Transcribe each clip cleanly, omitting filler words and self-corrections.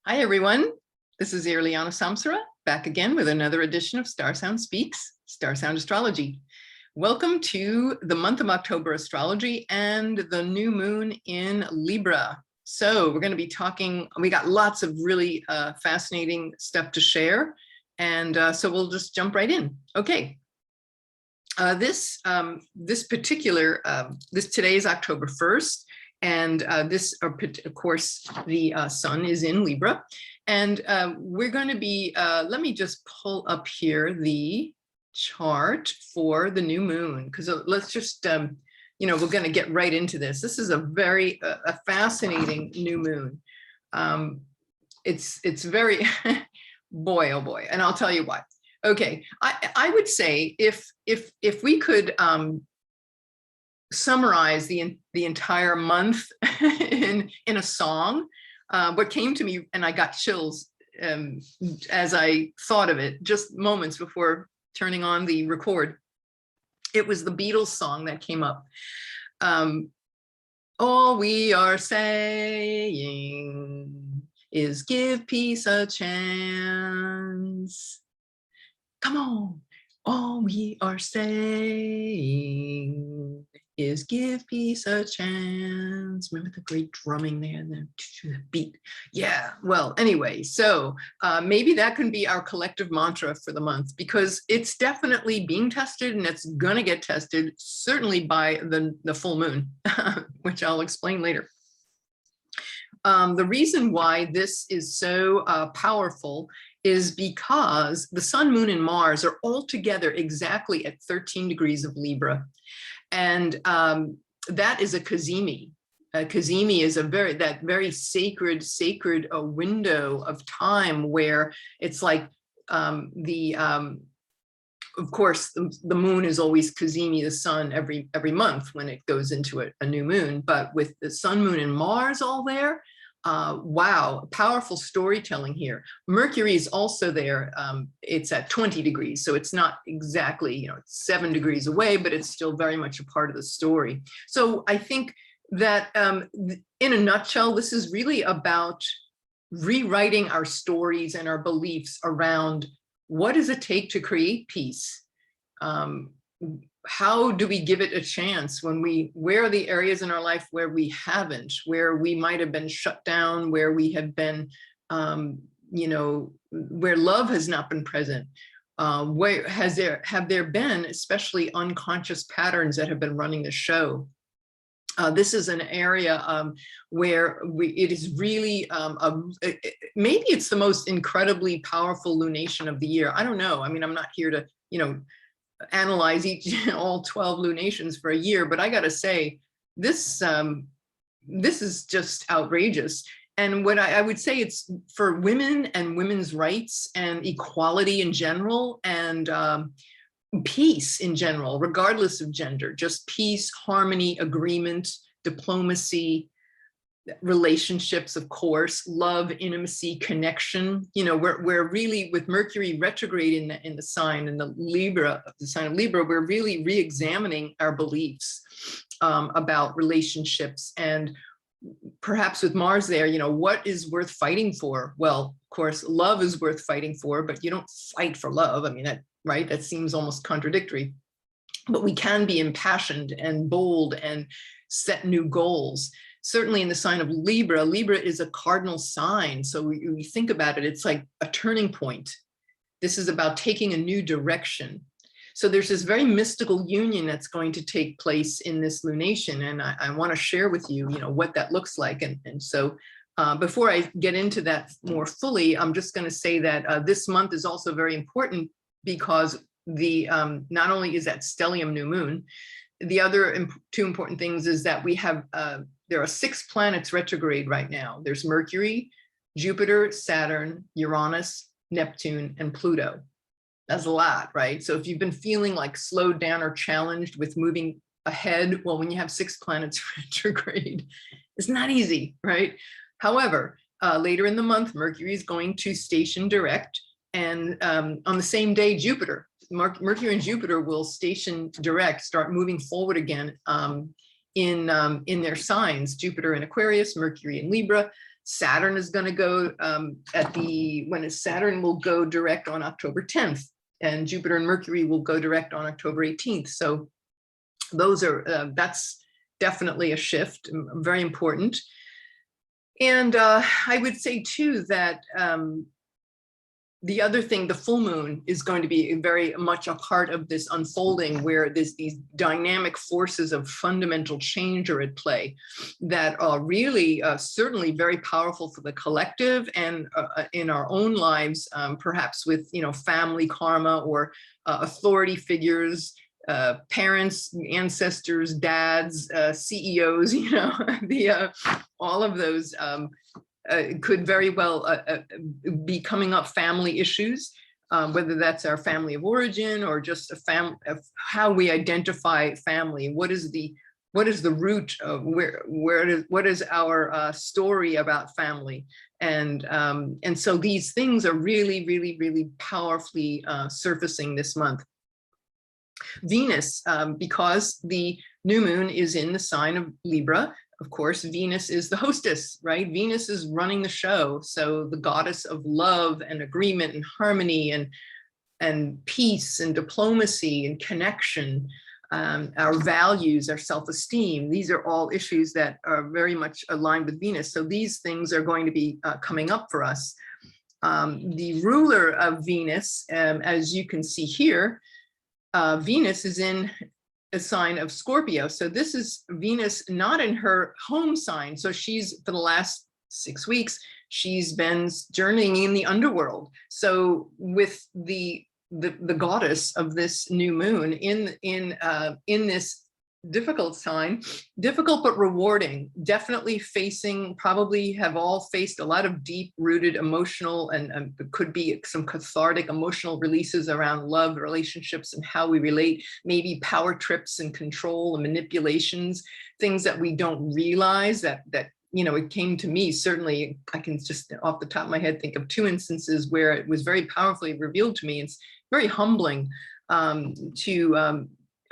Hi, everyone. This is Irlianna Samsara, back again with another edition of StarSound Speaks, StarSound Astrology. Welcome to the month of October astrology and the new moon in Libra. So we're going to be talking, we got lots of really fascinating stuff to share. And so we'll just jump right in. Okay. This today is October 1st. And of course, the sun is in Libra. And we're going to be, let me just pull up here the chart for the new moon, because let's just, we're going to get right into this. This is a very fascinating new moon. It's very, boy, oh boy, and I'll tell you why. Okay, I would say if we could summarize the entire month in a song, what came to me, and I got chills as I thought of it just moments before turning on the record. It was the Beatles song that came up. All we are saying is give peace a chance. Come on. All we are saying is give peace a chance. Remember the great drumming there and the beat? Yeah, well, anyway, so maybe that can be our collective mantra for the month, because it's definitely being tested, and it's gonna get tested certainly by the full moon, which I'll explain later. The reason why this is so powerful is because the sun, moon, and Mars are all together exactly at 13 degrees of Libra. And that is a cazimi. A cazimi is that very sacred window of time where it's like of course, the moon is always cazimi the sun every month when it goes into a new moon. But with the sun, moon, and Mars all there, wow, powerful storytelling here. Mercury is also there. It's at 20 degrees, so it's not exactly, it's 7 degrees away, but it's still very much a part of the story. So I think that in a nutshell, this is really about rewriting our stories and our beliefs around what does it take to create peace? How do we give it a chance where are the areas in our life where we haven't, where we might have been shut down, where we have been, where love has not been present? Where have there been especially unconscious patterns that have been running the show? This is an area where it is really, maybe it's the most incredibly powerful lunation of the year. I don't know. I mean, I'm not here to, analyze all 12 lunations for a year, but I gotta say, this is just outrageous. And what I would say, it's for women and women's rights and equality in general, and peace in general, regardless of gender, just peace, harmony, agreement, diplomacy, relationships, of course, love, intimacy, connection. We're really, with Mercury retrograde in the sign, in the sign of Libra, we're really re-examining our beliefs about relationships. And perhaps with Mars there, what is worth fighting for? Well, of course, love is worth fighting for, but you don't fight for love. I mean, right? That seems almost contradictory. But we can be impassioned and bold and set new goals. Certainly in the sign of Libra, Libra is a cardinal sign. So we think about it, it's like a turning point. This is about taking a new direction. So there's this very mystical union that's going to take place in this lunation. And I want to share with you, what that looks like. And so before I get into that more fully, I'm just going to say that this month is also very important because not only is that stellium new moon, the other two important things is that we have, there are 6 planets retrograde right now. There's Mercury, Jupiter, Saturn, Uranus, Neptune, and Pluto. That's a lot, right? So if you've been feeling like slowed down or challenged with moving ahead, well, when you have 6 planets retrograde, it's not easy, right? However, later in the month, Mercury is going to station direct, and on the same day, Mercury and Jupiter will station direct, start moving forward again in their signs, Jupiter in Aquarius, Mercury in Libra. Saturn is going to go Saturn will go direct on October 10th, and Jupiter and Mercury will go direct on October 18th. So those are, that's definitely a shift, very important. And I would say too that the other thing, the full moon is going to be very much a part of this unfolding, where there's these dynamic forces of fundamental change are at play that are really certainly very powerful for the collective and in our own lives, perhaps with, you know, family karma or authority figures, parents, ancestors, dads, CEOs, you know, all of those could very well be coming up family issues, whether that's our family of origin or just of how we identify family. What is the root of what is our story about family? And so these things are really, really, really powerfully surfacing this month. Venus, because the new moon is in the sign of Libra, of course, Venus is the hostess, right? Venus is running the show. So the goddess of love and agreement and harmony and peace and diplomacy and connection, our values, our self-esteem. These are all issues that are very much aligned with Venus. So these things are going to be coming up for us. The ruler of Venus, as you can see here, Venus is in a sign of Scorpio. So this is Venus not in her home sign. So she's, for the last 6 weeks, she's been journeying in the underworld. So with the goddess of this new moon in this difficult sign, difficult but rewarding, definitely facing, probably have all faced a lot of deep rooted emotional and could be some cathartic emotional releases around love, relationships, and how we relate, maybe power trips and control and manipulations, things that we don't realize that you know, it came to me, certainly I can just off the top of my head think of 2 instances where it was very powerfully revealed to me. It's very humbling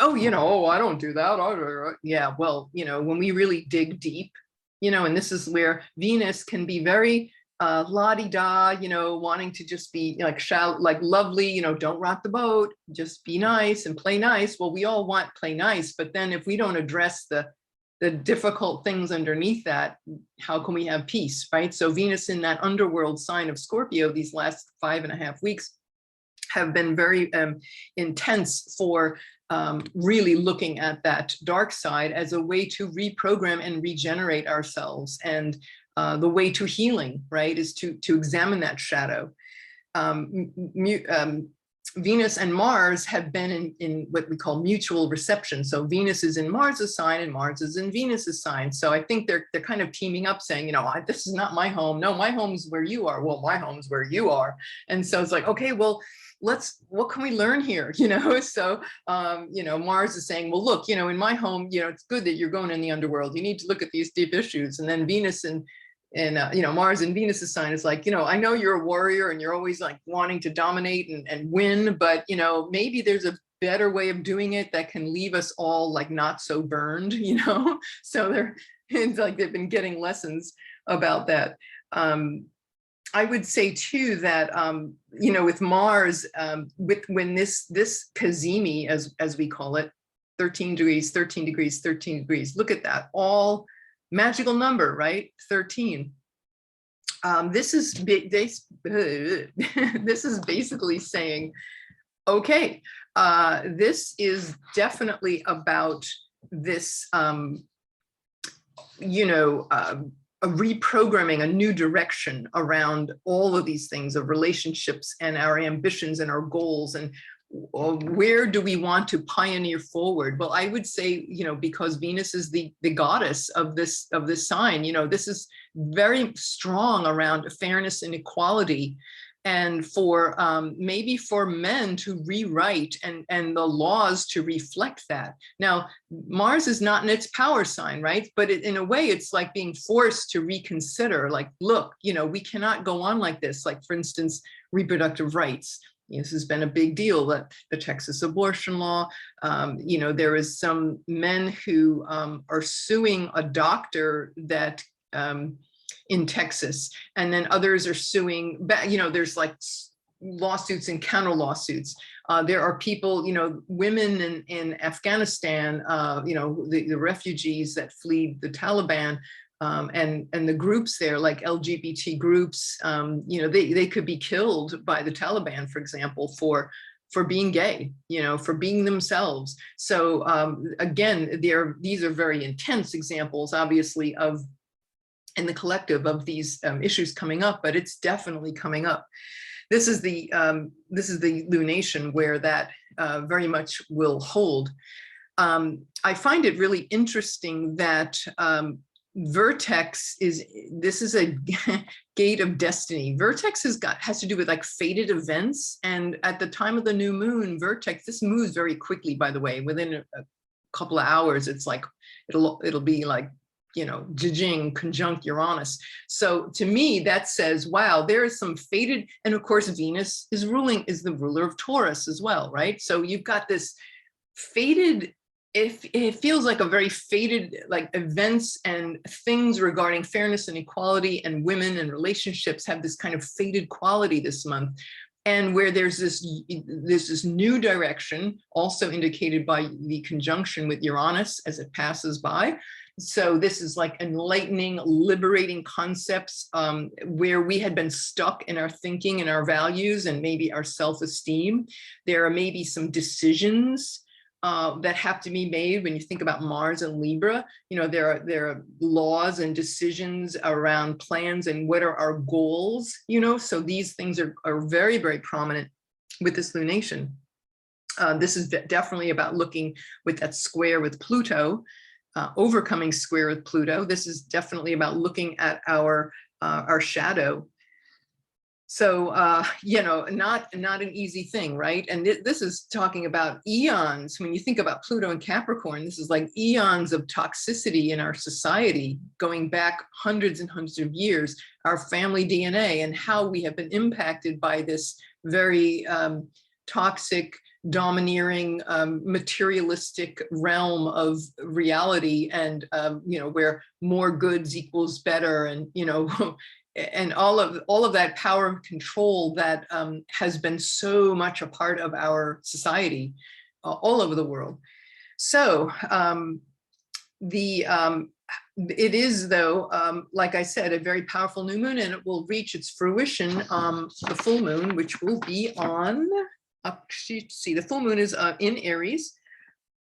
oh, you know, oh, I don't do that. Yeah, well, you know, when we really dig deep, you know, and this is where Venus can be very la-di-da, you know, wanting to just be like like lovely, you know, don't rock the boat, just be nice and play nice. Well, we all want play nice, but then if we don't address the difficult things underneath that, how can we have peace, right? So Venus in that underworld sign of Scorpio these last 5.5 weeks have been very intense for really looking at that dark side as a way to reprogram and regenerate ourselves. And the way to healing, right, is to examine that shadow. Venus and Mars have been in what we call mutual reception. So Venus is in Mars's sign and Mars is in Venus's sign. So I think they're kind of teaming up saying, you know, this is not my home. No, my home's where you are. Well, my home's where you are. And so it's like, okay, well, what can we learn here? You know, so, you know, Mars is saying, well, look, you know, in my home, you know, it's good that you're going in the underworld. You need to look at these deep issues. And then Venus and you know, Mars and Venus's sign is like, you know, I know you're a warrior and you're always like wanting to dominate and win, but, you know, maybe there's a better way of doing it that can leave us all like not so burned, you know? So it's like they've been getting lessons about that. I would say too that, you know, with Mars, when this cazimi, as we call it, 13 degrees, 13 degrees, 13 degrees, look at that, all magical number, right? 13. This is basically saying, okay, this is definitely about this, you know, a reprogramming, a new direction around all of these things of relationships and our ambitions and our goals, and where do we want to pioneer forward? Well, I would say, you know, because Venus is the goddess of this sign, you know, this is very strong around fairness and equality, and for maybe for men to rewrite and the laws to reflect that. Now, Mars is not in its power sign, right? But in a way, it's like being forced to reconsider, like, look, you know, we cannot go on like this. Like, for instance, reproductive rights. This has been a big deal, that the Texas abortion law, you know, there is some men who are suing a doctor that in Texas. And then others are suing back, you know, there's like lawsuits and counter lawsuits. There are people, you know, women in Afghanistan, you know, the refugees that flee the Taliban, and the groups there, like LGBT groups, you know, they could be killed by the Taliban, for example, for being gay, you know, for being themselves. So again, these are very intense examples, obviously, of in the collective of these issues coming up, but it's definitely coming up. This is the lunation where that very much will hold. I find it really interesting that Vertex this is a gate of destiny. Vertex has to do with like fated events. And at the time of the new moon, Vertex, this moves very quickly, by the way, within a couple of hours, it's like, it'll be like, you know, Jing conjunct Uranus. So to me, that says, wow, there is some fated, and of course, Venus is the ruler of Taurus as well, right? So you've got this fated, it feels like a very fated, like events and things regarding fairness and equality and women and relationships have this kind of fated quality this month. And where there's this new direction, also indicated by the conjunction with Uranus as it passes by. So this is like enlightening, liberating concepts where we had been stuck in our thinking and our values and maybe our self-esteem. There are maybe some decisions that have to be made when you think about Mars and Libra. You know, there are laws and decisions around plans and what are our goals, you know, so these things are very, very prominent with this lunation. This is definitely about looking with that square with Pluto, overcoming square with Pluto. This is definitely about looking at our shadow. So, you know, not an easy thing, right? And this is talking about eons. When you think about Pluto and Capricorn, this is like eons of toxicity in our society, going back hundreds and hundreds of years, our family DNA and how we have been impacted by this very toxic, domineering, materialistic realm of reality, and, you know, where more goods equals better, and, you know, and all of that power and control that has been so much a part of our society all over the world. So it is, though, like I said, a very powerful new moon, and it will reach its fruition, the full moon, which will be on, see, the full moon is in Aries,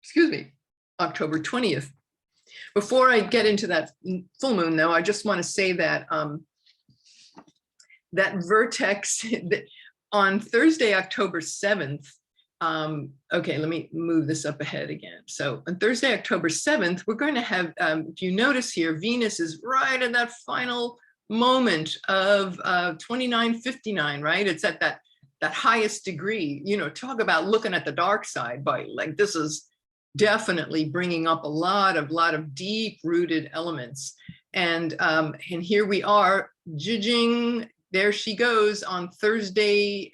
excuse me, October 20th. Before I get into that full moon, though, I just want to say that that vertex on Thursday, October 7th, okay, let me move this up ahead again. So on Thursday, October 7th, we're going to have, if you notice here, Venus is right at that final moment of 2959, right? It's at that highest degree, you know, talk about looking at the dark side, by like, this is definitely bringing up a lot of deep rooted elements. And here we are, judging. There she goes on Thursday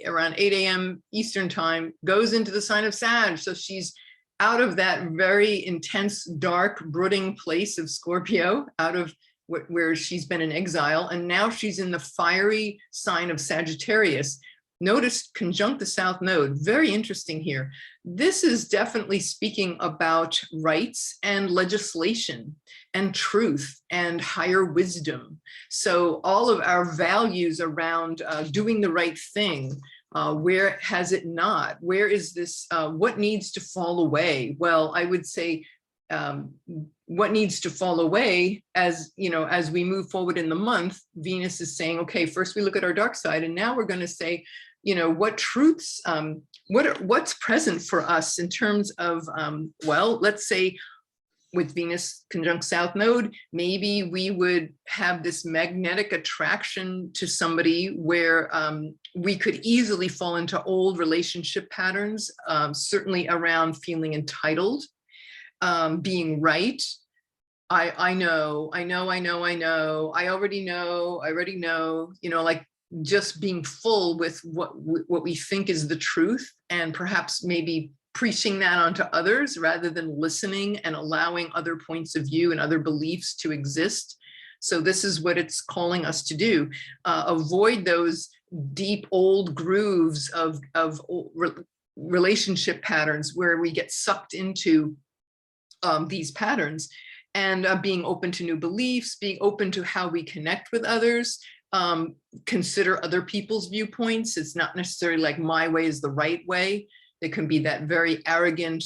around 8 a.m. Eastern time, goes into the sign of Sag. So she's out of that very intense, dark, brooding place of Scorpio, out of where she's been in exile. And now she's in the fiery sign of Sagittarius. Notice conjunct the South Node, very interesting here. This is definitely speaking about rights and legislation and truth and higher wisdom. So all of our values around doing the right thing, where has it not? Where is this, what needs to fall away? Well, I would say what needs to fall away, as you know, as we move forward in the month, Venus is saying, okay, first we look at our dark side, and now we're going to say, you know, what truths, what's present for us in terms of, well, let's say with Venus conjunct South Node, maybe we would have this magnetic attraction to somebody where we could easily fall into old relationship patterns, certainly around feeling entitled, being right. I already know, you know, like just being full with what we think is the truth, and perhaps maybe preaching that onto others rather than listening and allowing other points of view and other beliefs to exist. So this is what it's calling us to do. Avoid those deep old grooves of relationship patterns where we get sucked into these patterns, and being open to new beliefs, being open to how we connect with others, consider other people's viewpoints. It's not necessarily like my way is the right way. It can be that very arrogant,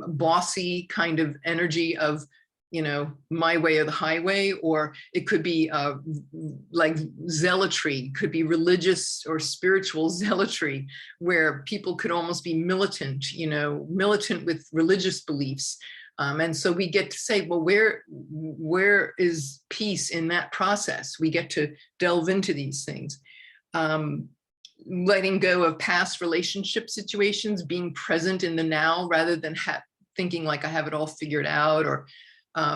bossy kind of energy of, you know, my way or the highway, or it could be like zealotry, could be religious or spiritual zealotry, where people could almost be militant, you know, militant with religious beliefs. And so we get to say, well, where is peace in that process? We get to delve into these things. Letting go of past relationship situations, being present in the now rather than thinking like I have it all figured out, or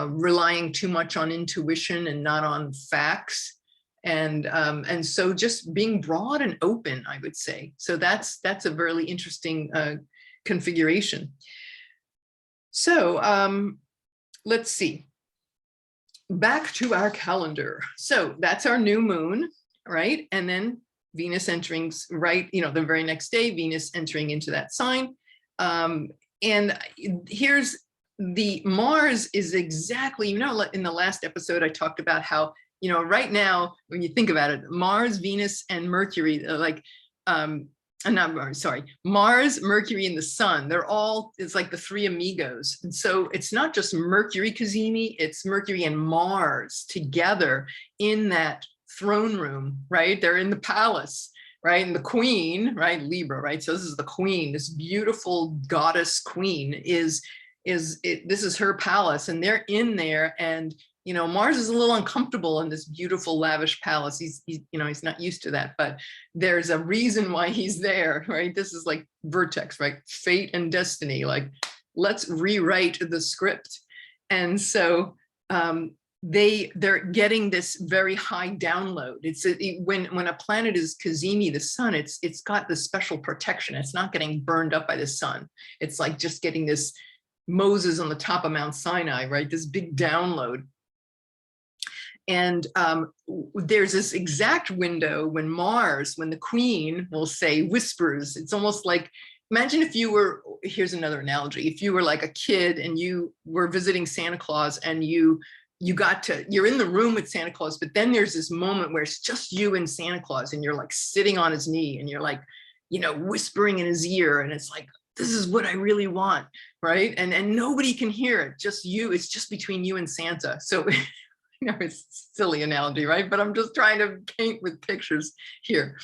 relying too much on intuition and not on facts. And so just being broad and open, I would say. So that's a really interesting configuration. So let's see, back to our calendar. So that's our new moon, right? And then Venus entering, right, you know, the very next day, Venus entering into that sign. And here's the Mars is exactly, you know, in the last episode, I talked about how, you know, right now, when you think about it, Mars, Venus, and Mercury, like, not Mars, sorry, Mars, Mercury, and the Sun, they're all, it's like the three amigos. And so it's not just Mercury cazimi, it's Mercury and Mars together in that throne room, right? They're in the palace, right? And the queen, right? Libra, right? So this is the queen, this beautiful goddess queen this is her palace, and they're in there. And, you know, Mars is a little uncomfortable in this beautiful, lavish palace. He's you know, he's not used to that, but there's a reason why he's there, right? This is like vertex, right? Fate and destiny, like, let's rewrite the script. And so, they're getting this very high download. It's when a planet is cazimi, the sun, it's got this special protection. It's not getting burned up by the sun. It's like just getting this Moses on the top of Mount Sinai, right? This big download. And there's this exact window when Mars, when the queen will say whispers. It's almost like, imagine if you were, here's another analogy. If you were like a kid and you were visiting Santa Claus, and you're in the room with Santa Claus, but then there's this moment where it's just you and Santa Claus, and you're like sitting on his knee, and you're like, you know, whispering in his ear, and it's like, this is what I really want, right? And nobody can hear it, just you. It's just between you and Santa. So, you know, it's a silly analogy, right? But I'm just trying to paint with pictures here.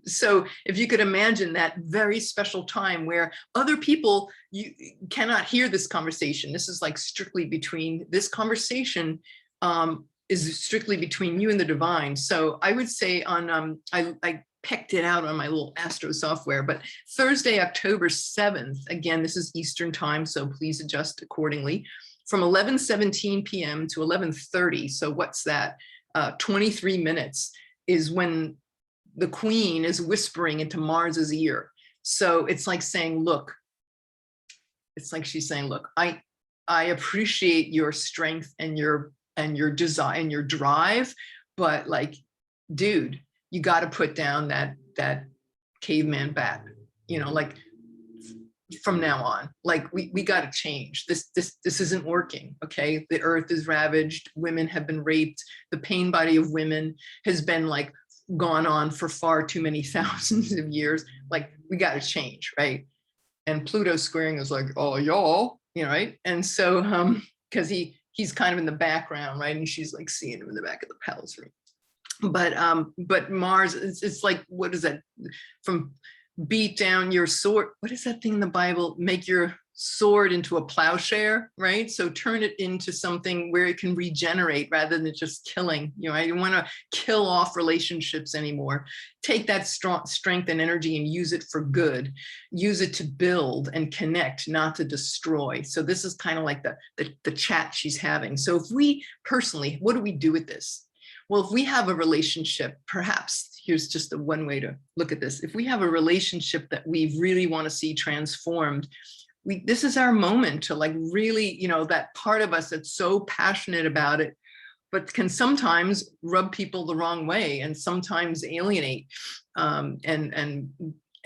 So if you could imagine that very special time where other people, you cannot hear this conversation. This is like strictly between, this conversation is strictly between you and the divine. So I would say on, I picked it out on my little Astro software, but Thursday, October 7th, again, this is Eastern time, so please adjust accordingly, from 11:17 p.m. to 11:30. So what's that? 23 minutes is when the queen is whispering into Mars's ear. So it's like saying, look, it's like she's saying, look, I appreciate your strength and your desire and your drive, but like, dude, you got to put down that caveman bat, you know, like, from now on, like we got to change this isn't working. Okay, the earth is ravaged, women have been raped, the pain body of women has been like gone on for far too many thousands of years. Like, we got to change, right? And Pluto squaring is like, oh, y'all, you know, right? And so because he's kind of in the background, right? And she's like seeing him in the back of the palace room. But Mars, it's like, what is that? From beat down your sword. What is that thing in the Bible? Make your sword into a plowshare, right? So turn it into something where it can regenerate rather than just killing. You know, I don't want to kill off relationships anymore. Take that strength and energy and use it for good. Use it to build and connect, not to destroy. So this is kind of like the chat she's having. So if we personally, what do we do with this? Well, if we have a relationship, perhaps here's just one way to look at this. If we have a relationship that we really want to see transformed, this is our moment to like really, you know, that part of us that's so passionate about it, but can sometimes rub people the wrong way and sometimes alienate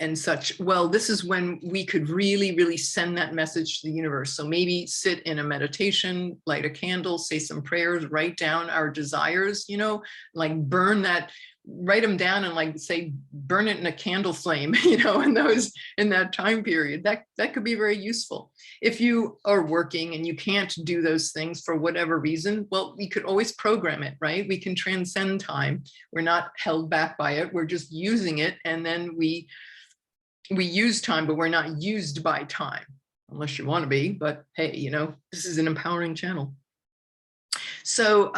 and such. Well, this is when we could really send that message to the universe. So maybe sit in a meditation, light a candle, say some prayers, write down our desires, you know, like burn that, write them down and like say, burn it in a candle flame, you know, in that time period. That could be very useful. If you are working and you can't do those things for whatever reason, well, we could always program it, right? We can transcend time. We're not held back by it. We're just using it. And then we use time, but we're not used by time, unless you want to be. But hey, you know, this is an empowering channel. So,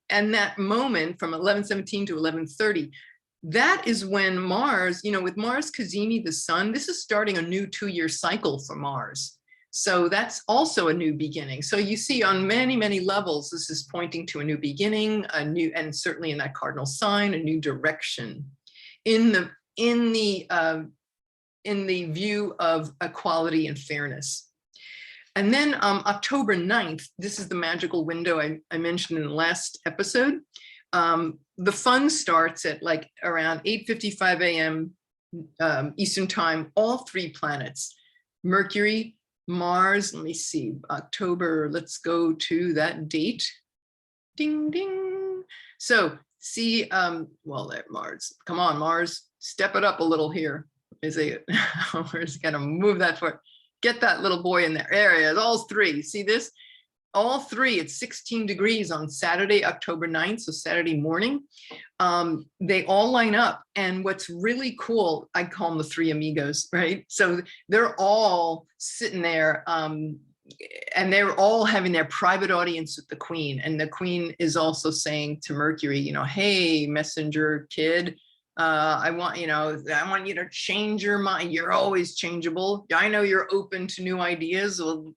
and that moment from 11:17 to 11:30, that is when Mars, you know, with Mars Cazimi, the sun, this is starting a new 2-year cycle for Mars. So that's also a new beginning. So you see on many levels, this is pointing to a new beginning, a new, and certainly in that cardinal sign, a new direction in the view of equality and fairness. And then October 9th, this is the magical window I mentioned in the last episode. The fun starts at like around 8:55 a.m. Eastern time, all 3 planets, Mercury, Mars, let me see, October, let's go to that date. Ding, ding. So see, well, there, Mars, come on, Mars, step it up a little here. Is it, we're just gonna move that forward. Get that little boy in there. There he is, all 3. See this? All 3, it's 16 degrees on Saturday, October 9th, so Saturday morning. They all line up. And what's really cool, I call them the 3 amigos, right? So they're all sitting there and they're all having their private audience with the Queen. And the Queen is also saying to Mercury, you know, hey, messenger kid, I want you to change your mind. You're always changeable. I know you're open to new ideas. Well,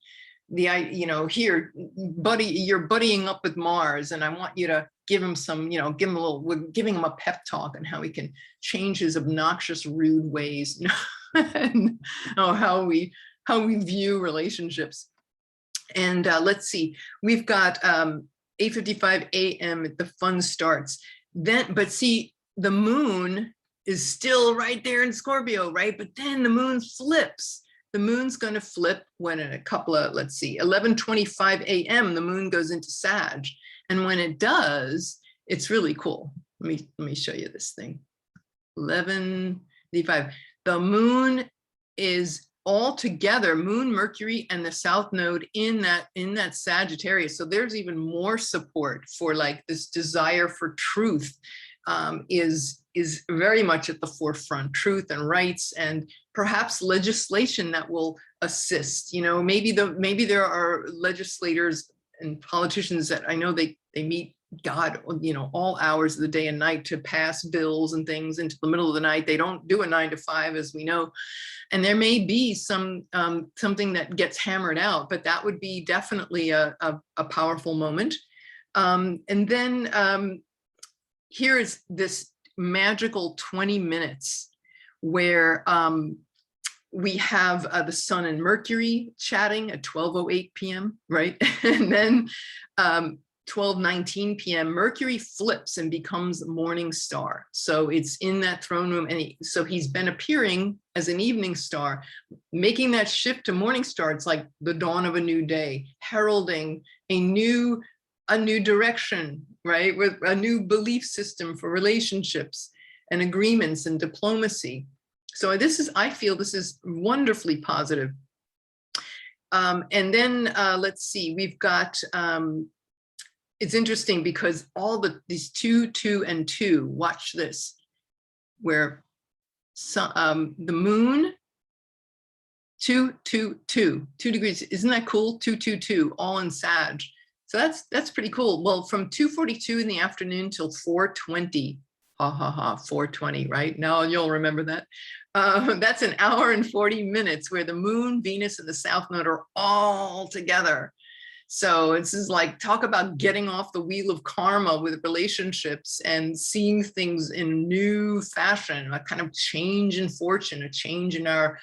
here, buddy, you're buddying up with Mars, and I want you to give him some, you know, we're giving him a pep talk on how he can change his obnoxious, rude ways, and how we view relationships. And let's see, we've got 8:55 a.m. the fun starts. Then, but see, the moon is still right there in Scorpio, right? But then the moon flips. The moon's going to flip when in a couple of, let's see, 11:25 a.m. the moon goes into Sag. And when it does, it's really cool. Let me show you this thing. 11:55. The moon is all together, Moon, Mercury, and the South Node in that Sagittarius. So there's even more support for like this desire for truth. Is very much at the forefront, truth and rights, and perhaps legislation that will assist. You know, maybe there are legislators and politicians that I know they meet God, you know, all hours of the day and night to pass bills and things into the middle of the night. They don't do a 9 to 5, as we know, and there may be something that gets hammered out, but that would be definitely a powerful moment. And then here is this magical 20 minutes where we have the Sun and Mercury chatting at 12:08 p.m., right? And then 12:19 p.m., Mercury flips and becomes morning star. So it's in that throne room. And so he's been appearing as an evening star, making that shift to morning star. It's like the dawn of a new day, heralding a new direction, right? With a new belief system for relationships and agreements and diplomacy. So I feel this is wonderfully positive. And then let's see, we've got, it's interesting because these 2, 2, and 2, watch this, where the moon, 2, 2, 2, 2 degrees, isn't that cool? 2, 2, 2, all in Sag. So that's pretty cool. Well, from 2:42 in the afternoon till 4:20, 4:20, right? Now you'll remember that. That's an hour and 40 minutes where the moon, Venus, and the South Node are all together. So this is like, talk about getting off the wheel of karma with relationships and seeing things in new fashion, a kind of change in fortune, a change in our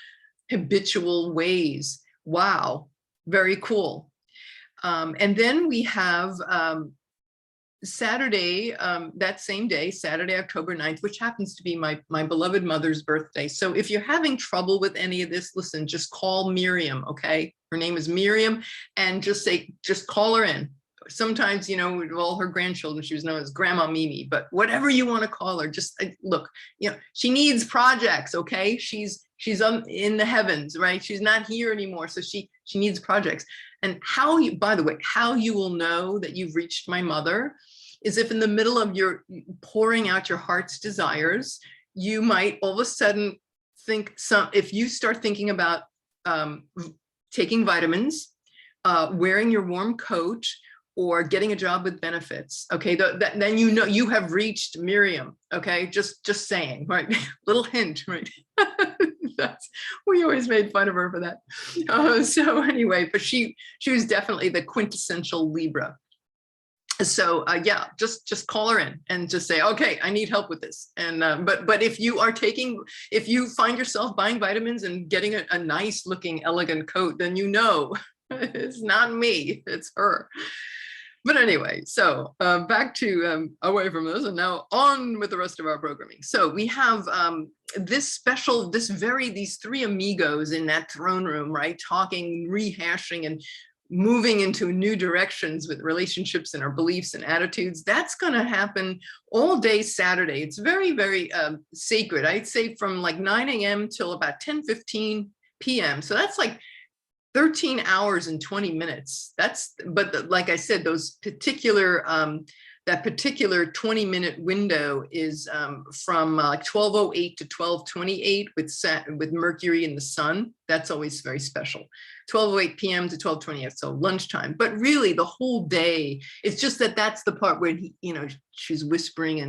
habitual ways. Wow, very cool. And then we have Saturday, that same day, Saturday, October 9th, which happens to be my beloved mother's birthday. So if you're having trouble with any of this, listen, just call Miriam, okay? Her name is Miriam, and just call her in. Sometimes, you know, with all her grandchildren, she was known as Grandma Mimi, but whatever you want to call her, just look, you know, she needs projects, okay? She's in the heavens, right? She's not here anymore, so she needs projects. And how you, by the way, how you will know that you've reached my mother is if in the middle of your pouring out your heart's desires, you might all of a sudden think if you start thinking about taking vitamins, wearing your warm coat, or getting a job with benefits, okay, then you know you have reached Miriam, okay? Just saying, right? Little hint, right? We always made fun of her for that. So anyway, but she was definitely the quintessential Libra. So yeah, just call her in and just say, okay, I need help with this. And but if you find yourself buying vitamins and getting a nice looking elegant coat, then you know it's not me, it's her. But anyway, so back to away from those, and now on with the rest of our programming. So we have these three amigos in that throne room, right? Talking, rehashing, and moving into new directions with relationships and our beliefs and attitudes. That's going to happen all day Saturday. It's very, very sacred. I'd say from like 9 a.m. till about 10:15 p.m. So that's like 13 hours and 20 minutes. But like I said, those particular, that particular 20-minute window is from like 12:08 to 12:28 with Mercury and the sun. That's always very special. 12:08 p.m. to 12:28, so lunchtime. But really the whole day, it's just that's the part where she's whispering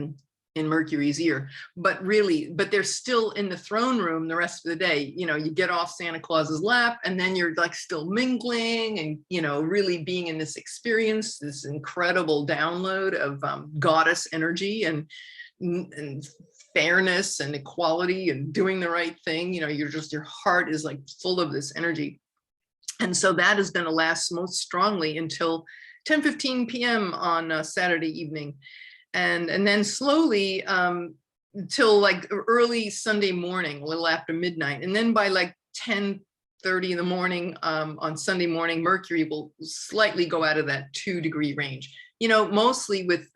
in Mercury's ear, but they're still in the throne room the rest of the day. You know, you get off Santa Claus's lap and then you're like still mingling and, you know, really being in this experience, this incredible download of goddess energy and fairness and equality and doing the right thing. You know, your heart is like full of this energy. And so that is going to last most strongly until 10:15 p.m. on Saturday evening. And then slowly till like early Sunday morning, a little after midnight. And then by like 10:30 in the morning on Sunday morning, Mercury will slightly go out of that 2-degree range. You know, mostly with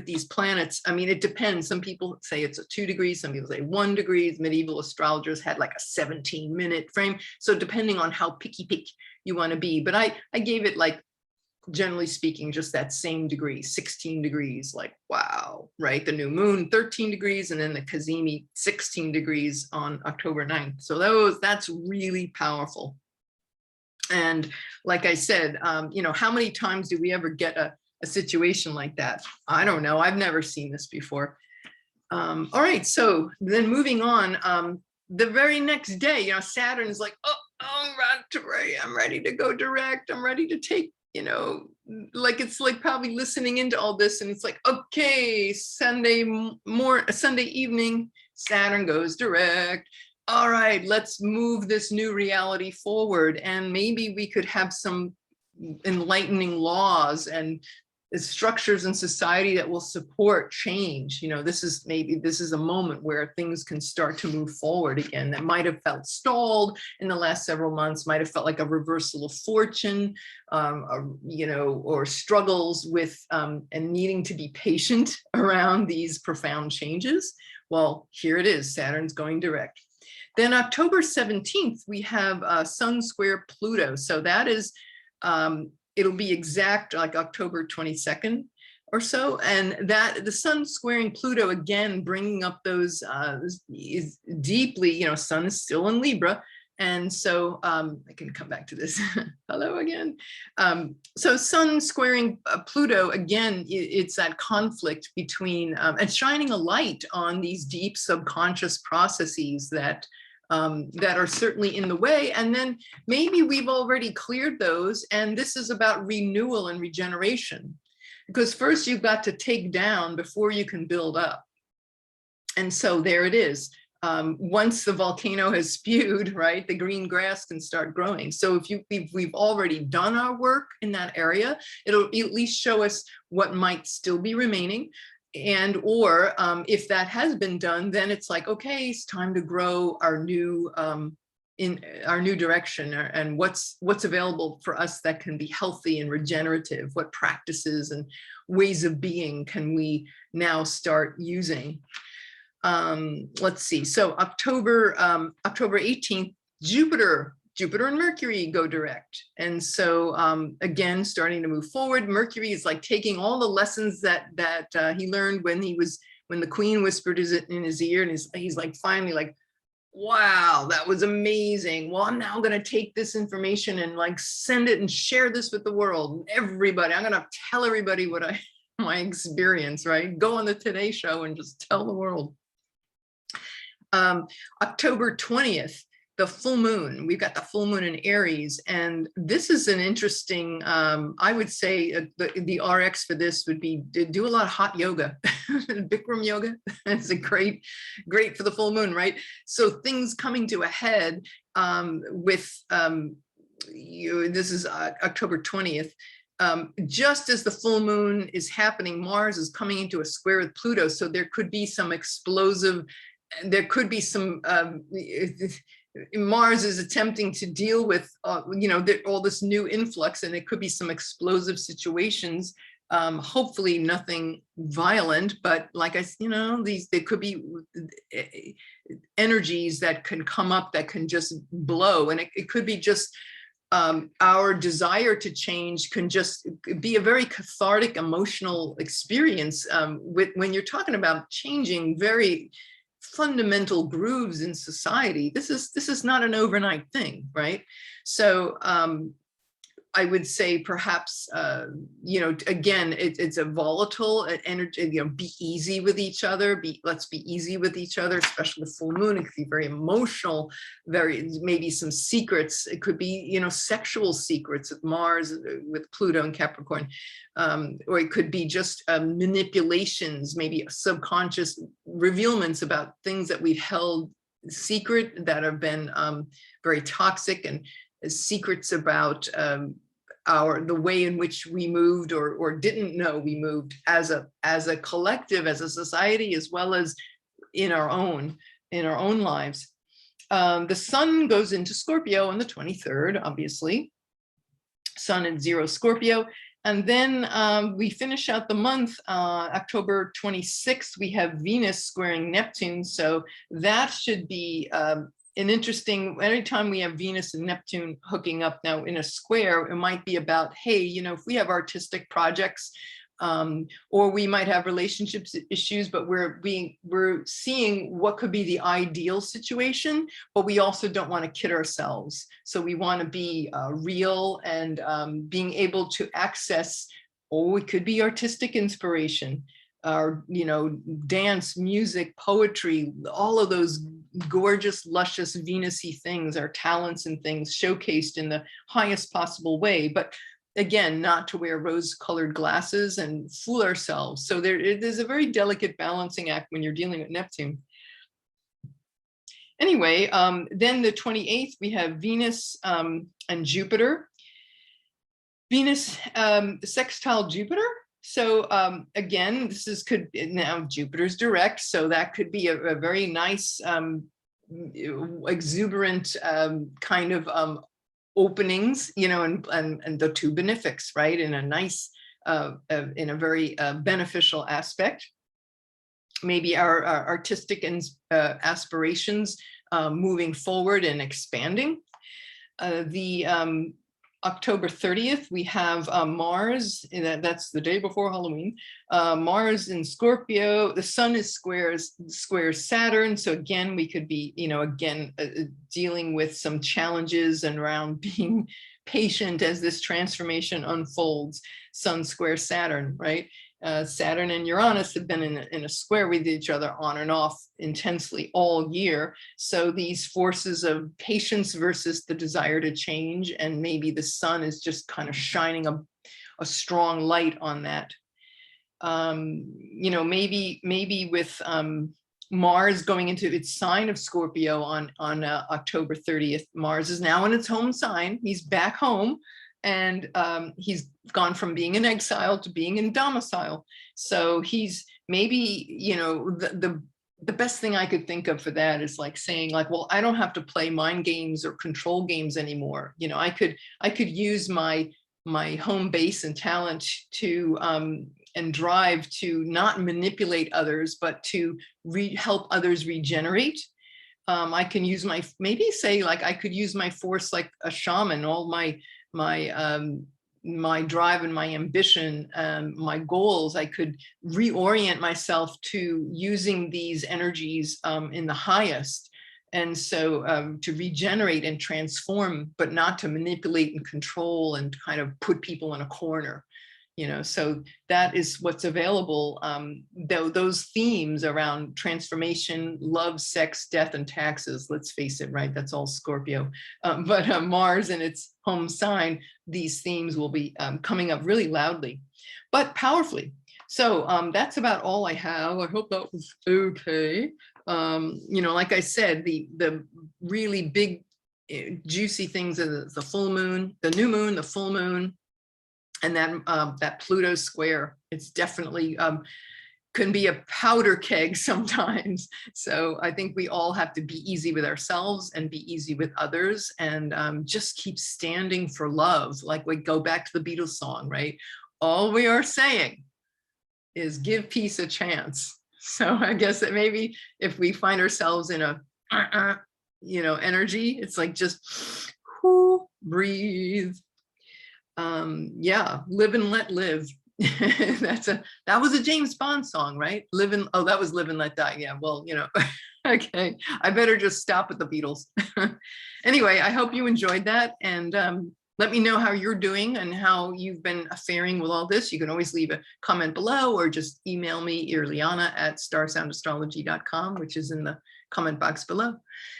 these planets, I mean, it depends. Some people say it's a 2 degrees, some people say 1 degree. Medieval astrologers had like a 17-minute frame. So depending on how picky you want to be. But I gave it like, generally speaking, just that same degree, 16 degrees, like, wow, right? The new moon, 13 degrees, and then the Kazemi, 16 degrees on October 9th. So that's really powerful. And like I said, you know, how many times do we ever get a situation like that? I don't know. I've never seen this before. All right. So then moving on, the very next day, you know, Saturn is like, I'm ready to go direct. I'm ready to take, you know, like it's like probably listening into all this, and it's like, okay, Sunday evening, Saturn goes direct. All right, let's move this new reality forward, and maybe we could have some enlightening laws and structures in society that will support change. You know, this is a moment where things can start to move forward again that might have felt stalled in the last several months, might have felt like a reversal of fortune, you know, or struggles with and needing to be patient around these profound changes. Well, here it is, Saturn's going direct. Then October 17th, we have Sun square Pluto. So that is, it'll be exact like October 22nd or so. And that the Sun squaring Pluto, again, bringing up those is deeply, you know, Sun is still in Libra. And so I can come back to this. Hello again. So Sun squaring Pluto, again, it's that conflict between and shining a light on these deep subconscious processes that are certainly in the way. And then maybe we've already cleared those. And this is about renewal and regeneration, because first you've got to take down before you can build up. And so there it is. Once the volcano has spewed, right, the green grass can start growing. So if we've already done our work in that area, it'll at least show us what might still be remaining. And or if that has been done, then it's like, okay, it's time to grow our new in our new direction, and what's available for us that can be healthy and regenerative. What practices and ways of being can we now start using? Let's see. So October 18th, Jupiter and Mercury go direct. And so again, starting to move forward. Mercury is like taking all the lessons that he learned when the Queen whispered in his ear, and he's like finally like, wow, that was amazing. Well, I'm now going to take this information and like send it and share this with the world. Everybody, I'm going to tell everybody what my experience, right? Go on the Today Show and just tell the world. October 20th, the full moon. We've got the full moon in Aries, and this is an interesting, I would say the RX for this would be to do a lot of hot yoga. Bikram yoga is great for the full moon, right? So things coming to a head with, this is October 20th. Just as the full moon is happening, Mars is coming into a square with Pluto. So there could be some explosive, there could be some, Mars is attempting to deal with, all this new influx, and it could be some explosive situations. Hopefully nothing violent, but like there could be energies that can come up that can just blow, and it could be just our desire to change can just be a very cathartic emotional experience. When you're talking about changing very fundamental grooves in society, this is not an overnight thing, right? So I would say perhaps, again, it's a volatile energy, be easy with each other, let's be easy with each other, especially the full moon. It could be very emotional, maybe some secrets. It could be, sexual secrets with Mars, with Pluto and Capricorn, or it could be just manipulations, maybe subconscious revealments about things that we've held secret that have been very toxic, and secrets about the way in which we moved or didn't know we moved as a collective, as a society, as well as in our own lives. The sun goes into Scorpio on the 23rd, obviously. Sun in 0 Scorpio. And then we finish out the month, October 26th, we have Venus squaring Neptune. So that should be an interesting, anytime we have Venus and Neptune hooking up now in a square, it might be about, hey, if we have artistic projects, or we might have relationships issues, but we're seeing what could be the ideal situation, but we also don't want to kid ourselves. So we want to be real, and being able to access, it could be artistic inspiration, or dance, music, poetry, all of those gorgeous, luscious, Venus-y things, our talents and things showcased in the highest possible way. But again, not to wear rose-colored glasses and fool ourselves. So there's a very delicate balancing act when you're dealing with Neptune. Anyway, then the 28th, we have Venus and Jupiter. Venus sextile Jupiter. So again, now Jupiter's direct, so that could be a very nice, exuberant kind of openings, and the two benefics, right? In a nice, in a very beneficial aspect. Maybe our artistic aspirations moving forward and expanding. The October 30th, we have Mars, that's the day before Halloween. Mars in Scorpio, the sun is square Saturn. So again, we could be, dealing with some challenges and around being patient as this transformation unfolds. Sun square Saturn, right? Saturn and Uranus have been in a square with each other on and off intensely all year. So these forces of patience versus the desire to change, and maybe the sun is just kind of shining a strong light on that. Maybe with Mars going into its sign of Scorpio on October 30th. Mars is now in its home sign. He's back home, and he's gone from being in exile to being in domicile. So he's maybe, you know, the best thing I could think of for that is like saying like, well, I don't have to play mind games or control games anymore. You know, I could use my home base and talent to and drive to not manipulate others, but to help others regenerate. I can use my, maybe say like, I could use my force like a shaman, all my drive and my ambition, my goals. I could reorient myself to using these energies in the highest. And so to regenerate and transform, but not to manipulate and control and kind of put people in a corner. You know, so that is what's available. Though those themes around transformation, love, sex, death, and taxes, let's face it, right? That's all Scorpio. But Mars in its home sign, these themes will be coming up really loudly, but powerfully. So that's about all I have. I hope that was okay. You know, like I said, the really big, juicy things are the full moon, the new moon, the full moon, and then that Pluto square. It's definitely can be a powder keg sometimes. So I think we all have to be easy with ourselves and be easy with others, and just keep standing for love. Like we go back to the Beatles song, right? All we are saying is give peace a chance. So I guess that maybe if we find ourselves in a you know, energy, it's like just breathe. Yeah, live and let live. That was a James Bond song, right? Live and, oh, that was Live and Let Die. Yeah, well, you know, okay, I better just stop at the Beatles. Anyway, I hope you enjoyed that, and let me know how you're doing and how you've been faring with all this. You can always leave a comment below or just email me, Irlianna at StarSoundAstrology.com, which is in the comment box below.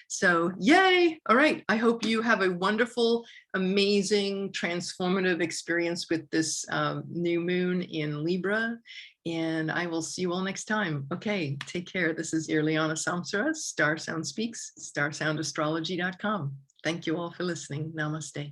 So yay. All right. I hope you have a wonderful, amazing, transformative experience with this new moon in Libra. And I will see you all next time. Okay. Take care. This is Irlianna Samsara, StarSound Speaks, StarSoundAstrology.com. Thank you all for listening. Namaste.